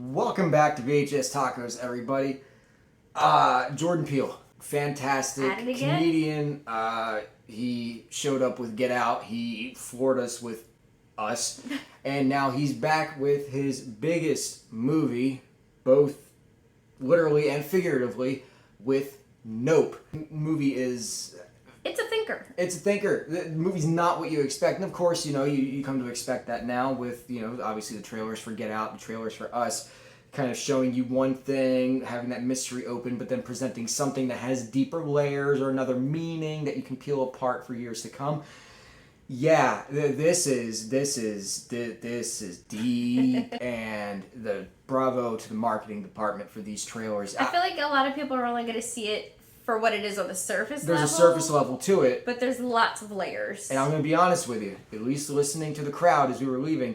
Welcome back to VHS Tacos, everybody. Jordan Peele, fantastic comedian. He showed up with Get Out. He floored us with Us. And now he's back with his biggest movie, both literally and figuratively, with Nope. Movie is... It's a thinker. It's a thinker. The movie's not what you expect. And of course, you come to expect that now with, obviously the trailers for Get Out, the trailers for Us, kind of showing you one thing, having that mystery open, but then presenting something that has deeper layers or another meaning that you can peel apart for years to come. Yeah, this is deep, and the bravo to the marketing department for these trailers. I feel like a lot of people are only going to see it for what it is on the surface level. There's a surface level to it. But there's lots of layers. And I'm going to be honest with you, at least listening to the crowd as we were leaving,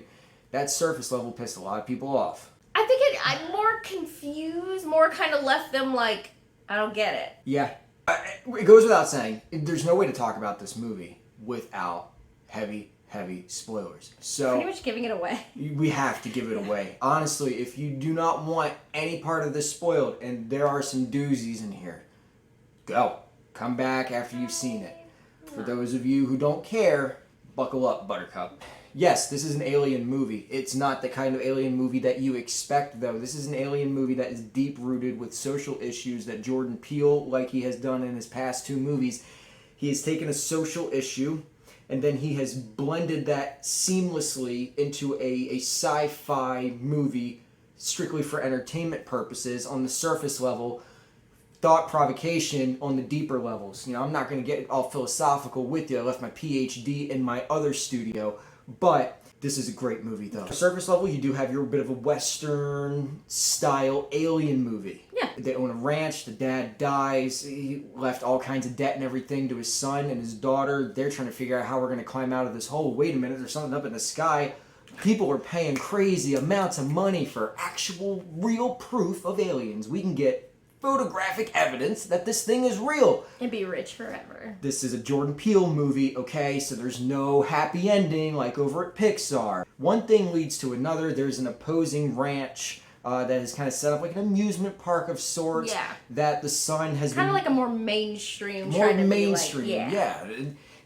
that surface level pissed a lot of people off. I think I'm more confused, more kind of left them like, I don't get it. Yeah. It goes without saying, there's no way to talk about this movie without heavy spoilers. So pretty much giving it away. We have to give it away. Honestly, if you do not want any part of this spoiled, and there are some doozies in here, go. Come back after you've seen it. For those of you who don't care, buckle up, Buttercup. Yes, this is an alien movie. It's not the kind of alien movie that you expect, though. This is an alien movie that is deep-rooted with social issues that Jordan Peele, like he has done in his past two movies, he has taken a social issue, and then he has blended that seamlessly into a sci-fi movie strictly for entertainment purposes on the surface level, thought provocation on the deeper levels. I'm not going to get all philosophical with you. I left my PhD in my other studio, but this is a great movie, though. Surface level, you do have your bit of a Western-style alien movie. Yeah. They own a ranch. The dad dies. He left all kinds of debt and everything to his son and his daughter. They're trying to figure out how we're going to climb out of this hole. Wait a minute, there's something up in the sky. People are paying crazy amounts of money for actual, real proof of aliens. We can get photographic evidence that this thing is real. And be rich forever. This is a Jordan Peele movie, okay? So there's no happy ending like over at Pixar. One thing leads to another. There's an opposing ranch that is kind of set up like an amusement park of sorts. Yeah. That the son has kind of like a more mainstream. More mainstream, yeah.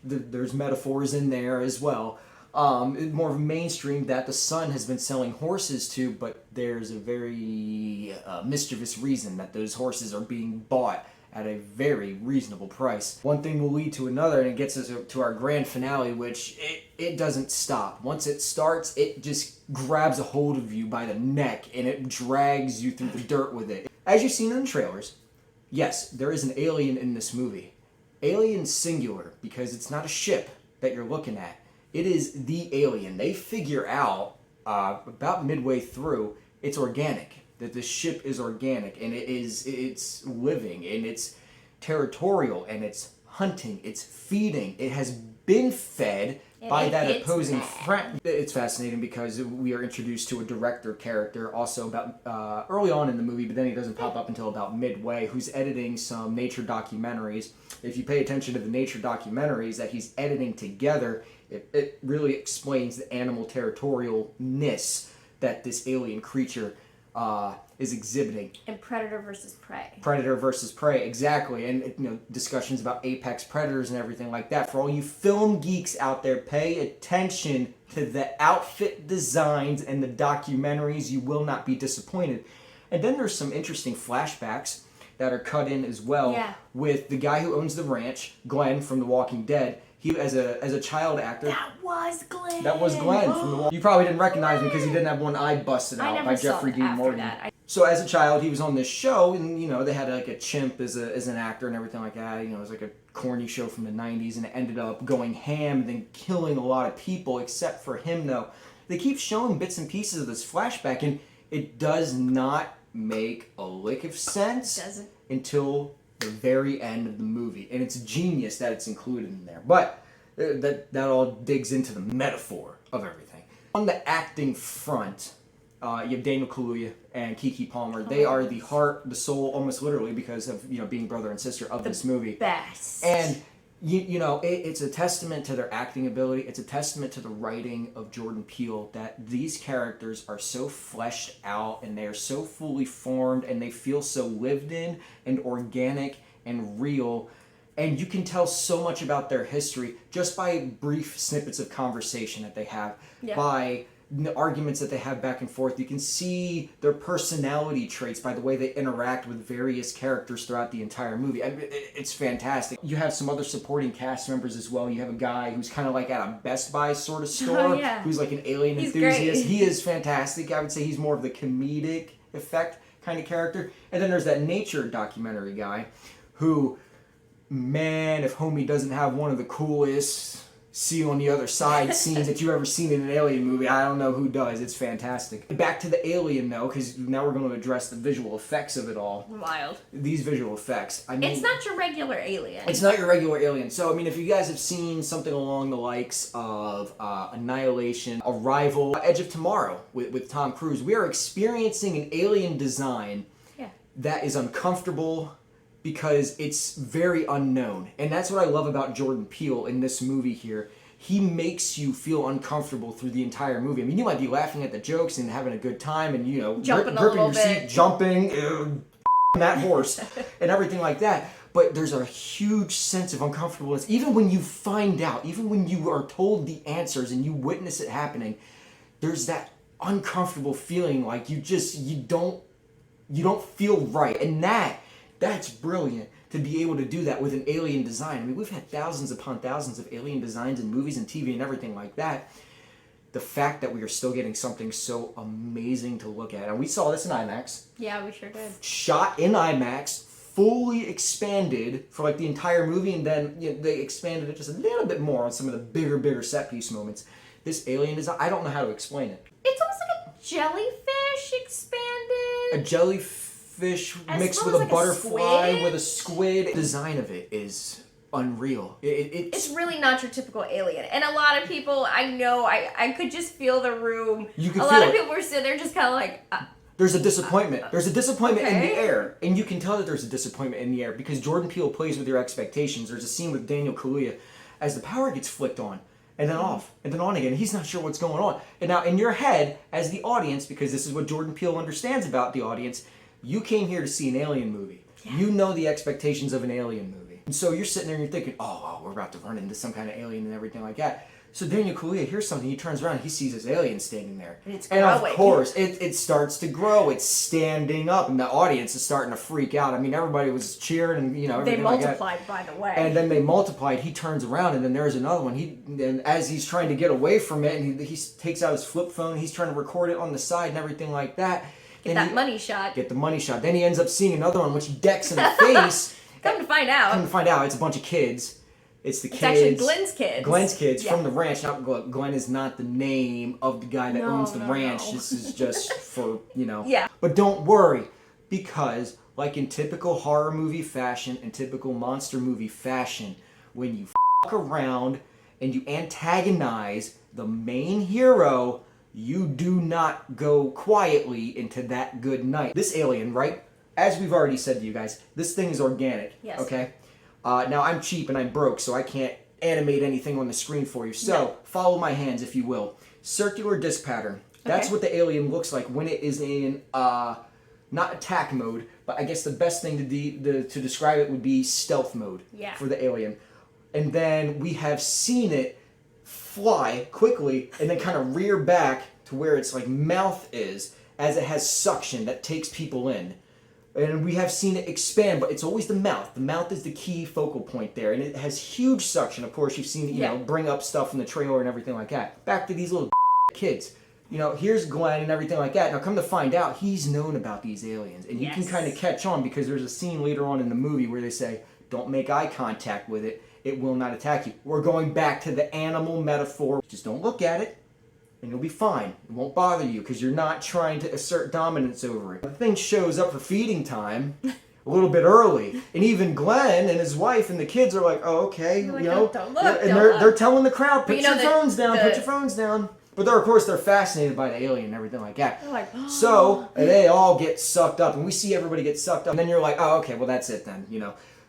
There's metaphors in there as well. More of mainstream that the son has been selling horses to, but there's a very mischievous reason that those horses are being bought at a very reasonable price. One thing will lead to another, and it gets us to our grand finale, which it doesn't stop. Once it starts, it just grabs a hold of you by the neck, and it drags you through the dirt with it. As you've seen in the trailers, yes, there is an alien in this movie. Alien singular, because it's not a ship that you're looking at. It is the alien. They figure out about midway through it's organic. That the ship is organic, and it's living, and it's territorial, and it's hunting, it's feeding. It has been fed by that opposing friend. It's fascinating because we are introduced to a director character also about early on in the movie, but then he doesn't pop up until about midway, who's editing some nature documentaries. If you pay attention to the nature documentaries that he's editing together, it really explains the animal territorialness that this alien creature is exhibiting. And predator versus prey. Predator versus prey, exactly. And discussions about apex predators and everything like that. For all you film geeks out there, pay attention to the outfit designs and the documentaries. You will not be disappointed. And then there's some interesting flashbacks that are cut in as well with the guy who owns the ranch, Glenn from The Walking Dead. He, as a child actor... That was Glenn! That was Glenn from The Walking Dead. You probably didn't recognize him because he didn't have one eye busted out by Jeffrey Dean Morgan. So as a child, he was on this show, and they had like a chimp as an actor and everything like that. It was like a corny show from the 90s, and it ended up going ham and then killing a lot of people, except for him, though. They keep showing bits and pieces of this flashback, and it does not make a lick of sense until the very end of the movie. And it's genius that it's included in there. But that all digs into the metaphor of everything. On the acting front, you have Daniel Kaluuya and Keke Palmer. They are the heart, the soul, almost literally, because of being brother and sister of this movie. Best. And it's a testament to their acting ability. It's a testament to the writing of Jordan Peele that these characters are so fleshed out and they are so fully formed and they feel so lived in and organic and real. And you can tell so much about their history just by brief snippets of conversation that they have, by the arguments that they have back and forth. You can see their personality traits by the way they interact with various characters throughout the entire movie. I mean, it's fantastic. You have some other supporting cast members as well. You have a guy who's kind of like at a Best Buy sort of store, who's like an alien enthusiast. Great. He is fantastic. I would say he's more of the comedic effect kind of character. And then there's that nature documentary guy who, man, if homie doesn't have one of the coolest see on the other side scenes that you've ever seen in an alien movie, I don't know who does. It's fantastic. Back to the alien though, because now we're going to address the visual effects of it all. Wild. These visual effects. I mean, it's not your regular alien. It's not your regular alien. So, I mean, if you guys have seen something along the likes of Annihilation, Arrival, Edge of Tomorrow with Tom Cruise, we are experiencing an alien design that is uncomfortable, because it's very unknown. And that's what I love about Jordan Peele in this movie here. He makes you feel uncomfortable through the entire movie. I mean, you might be laughing at the jokes and having a good time and, jumping gripping your seat, jumping, that horse, and everything like that. But there's a huge sense of uncomfortableness. Even when you find out, even when you are told the answers and you witness it happening, there's that uncomfortable feeling like you don't feel right. And that's brilliant to be able to do that with an alien design. I mean, we've had thousands upon thousands of alien designs in movies and TV and everything like that. The fact that we are still getting something so amazing to look at. And we saw this in IMAX. Yeah, we sure did. Shot in IMAX, fully expanded for like the entire movie, and then they expanded it just a little bit more on some of the bigger set piece moments. This alien design, I don't know how to explain it. It's almost like a jellyfish expanded. A jellyfish mixed with a butterfly, with a squid. The design of it is unreal. It's really not your typical alien. And a lot of people, I know, I could just feel the room. You could a lot of people were sitting there just kind of like... there's a disappointment. There's a disappointment in the air. And you can tell that there's a disappointment in the air because Jordan Peele plays with your expectations. There's a scene with Daniel Kaluuya as the power gets flicked on. And then off, and then on again. He's not sure what's going on. And now in your head, as the audience, because this is what Jordan Peele understands about the audience, you came here to see an alien movie. Yeah. You know the expectations of an alien movie. And so you're sitting there and you're thinking, oh, we're about to run into some kind of alien and everything like that. So Daniel Kaluuya hears something, he turns around and he sees this alien standing there. And it's growing. And of course, it starts to grow. It's standing up and the audience is starting to freak out. I mean, everybody was cheering and, everything like that. They multiplied, by the way. And then they multiplied. He turns around and then there's another one. And as he's trying to get away from it, and he takes out his flip phone, he's trying to record it on the side and everything like that. Get that money shot. Get the money shot. Then he ends up seeing another one, which he decks in the face. Come to find out, it's a bunch of kids. It's the kids. It's actually Glenn's kids. Glenn's kids from the ranch. Now, Glenn is not the name of the guy that owns the ranch. No. This is just for, Yeah. But don't worry, because like in typical horror movie fashion and typical monster movie fashion, when you fuck around and you antagonize the main hero, you do not go quietly into that good night. This alien, right? As we've already said to you guys, this thing is organic. Yes. Okay? Now, I'm cheap and I'm broke, so I can't animate anything on the screen for you. So, follow my hands, if you will. Circular disc pattern. That's what the alien looks like when it is in, not attack mode, but I guess the best thing to describe it would be stealth mode for the alien. And then we have seen it fly quickly and then kind of rear back to where its like mouth is, as it has suction that takes people in. And we have seen it expand, but it's always the mouth. The mouth is the key focal point there, and it has huge suction. Of course, you've seen it, bring up stuff in the trailer and everything like that. Back to these little kids. Here's Glenn and everything like that. Now, come to find out, he's known about these aliens, and you can kind of catch on because there's a scene later on in the movie where they say, "Don't make eye contact with it; it will not attack you." We're going back to the animal metaphor. Just don't look at it. And you'll be fine. It won't bother you because you're not trying to assert dominance over it. The thing shows up for feeding time a little bit early, and even Glenn and his wife and the kids are like, "Oh, okay," Don't look, and they're telling the crowd, "Put your phones down, put your phones down." But of course, they're fascinated by the alien and everything like that. They're like, oh. So they all get sucked up, and we see everybody get sucked up, and then you're like, "Oh, okay, well that's it then,"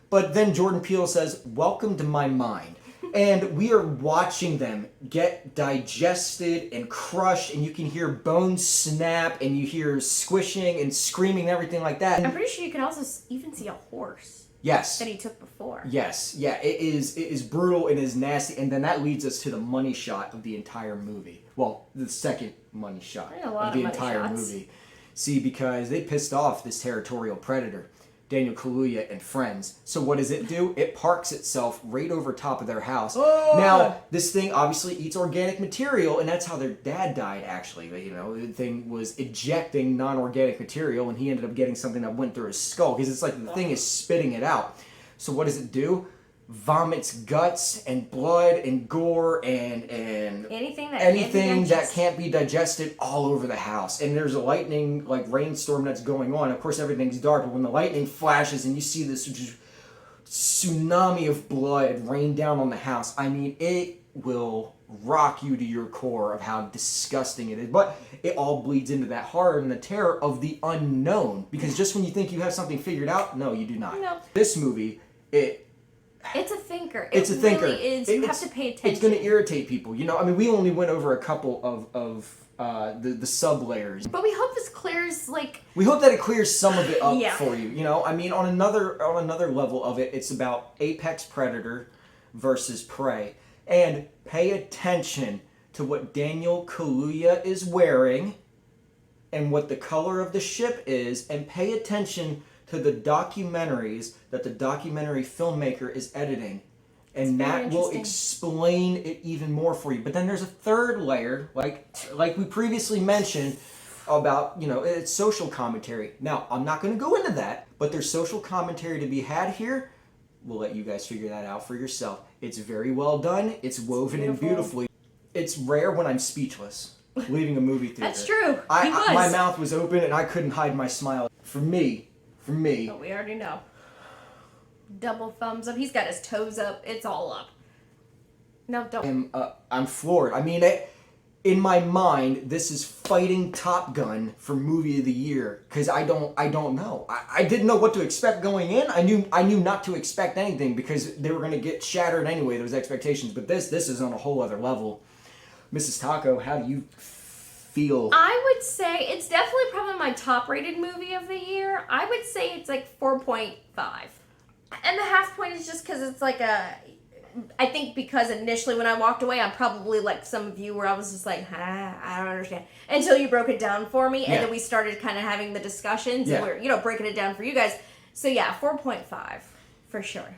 But then Jordan Peele says, "Welcome to my mind." And we are watching them get digested and crushed, and you can hear bones snap, and you hear squishing and screaming and everything like that. I'm pretty sure you can also even see a horse Yes. that he took before. Yes. Yeah, it is brutal and it is nasty, and then that leads us to the money shot of the entire movie. Well, the second money shot There's a lot of the of money entire shots. movie. See, because they pissed off this territorial predator, Daniel Kaluuya and friends. So what does it do? It parks itself right over top of their house. Oh. Now, this thing obviously eats organic material, and that's how their dad died, actually. You know, the thing was ejecting non-organic material, and he ended up getting something that went through his skull, because it's like the thing is spitting it out. So what does it do? Vomits guts and blood and gore and anything that can't be digested all over the house. And there's a lightning, like, rainstorm that's going on. Of course, everything's dark, but when the lightning flashes and you see this just tsunami of blood rain down on the house, I mean, it will rock you to your core of how disgusting it is. But it all bleeds into that horror and the terror of the unknown. Because just when you think you have something figured out, no, you do not. No. This movie, it's a thinker. It's a thinker. Really is. You have to pay attention. It's going to irritate people. You know, I mean, we only went over a couple of the sub layers. But we hope this clears, like... We hope that it clears some of it up Yeah. for you. You know, I mean, on another level of it, it's about apex predator versus prey. And pay attention to what Daniel Kaluuya is wearing and what the color of the ship is, and pay attention to the documentaries that the documentary filmmaker is editing. And that will explain it even more for you. But then there's a third layer, like we previously mentioned, about, you know, it's social commentary. Now, I'm not going to go into that, but there's social commentary to be had here. We'll let you guys figure that out for yourself. It's very well done. It's woven in beautifully. It's rare when I'm speechless leaving a movie theater. That's true. My mouth was open and I couldn't hide my smile. For me. But we already know. Double thumbs up. He's got his toes up. It's all up. No, don't. I'm floored. I mean, in my mind, this is fighting Top Gun for movie of the year, because I don't know. I didn't know what to expect going in. I knew not to expect anything because they were going to get shattered anyway, those expectations. But this is on a whole other level. Mrs. Taco, how do you feel? I would say it's definitely probably my top rated movie of the year. I would say it's like 4.5. And the half point is just because it's like I think because initially when I walked away, I'm probably like some of you where I was just like, I don't understand. Until you broke it down for me, and then we started kind of having the discussions, and we're, you know, breaking it down for you guys. So yeah, 4.5 for sure.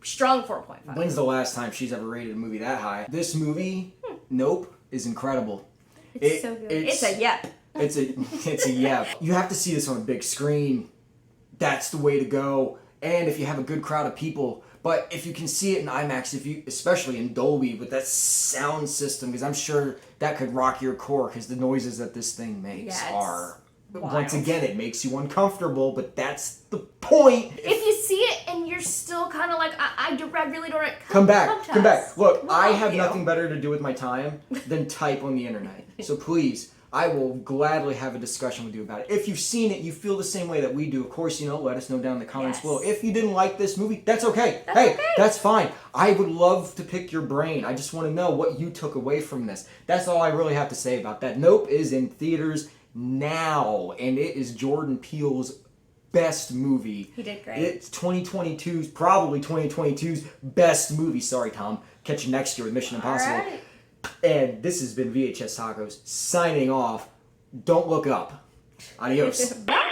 Strong 4.5. When's the last time she's ever rated a movie that high? This movie, Nope, is incredible. It's so good. It's a yep. It's a yep. You have to see this on a big screen. That's the way to go. And if you have a good crowd of people, but if you can see it in IMAX, especially in Dolby with that sound system, because I'm sure that could rock your core, because the noises that this thing makes are, once again, it makes you uncomfortable, but that's the point. If you see it and you're still kind of like, I really don't... Come back. Look, I have nothing better to do with my time than type on the internet. So please, I will gladly have a discussion with you about it. If you've seen it, you feel the same way that we do, of course, you know, let us know down in the comments below. If you didn't like this movie, that's okay. That's fine. I would love to pick your brain. I just want to know what you took away from this. That's all I really have to say about that. Nope is in theaters now, and it is Jordan Peele's best movie. He did great. It's 2022's, probably 2022's best movie. Sorry, Tom. Catch you next year with Mission Impossible. All right. And this has been VHS Tacos signing off. Don't look up. Adios. Bye.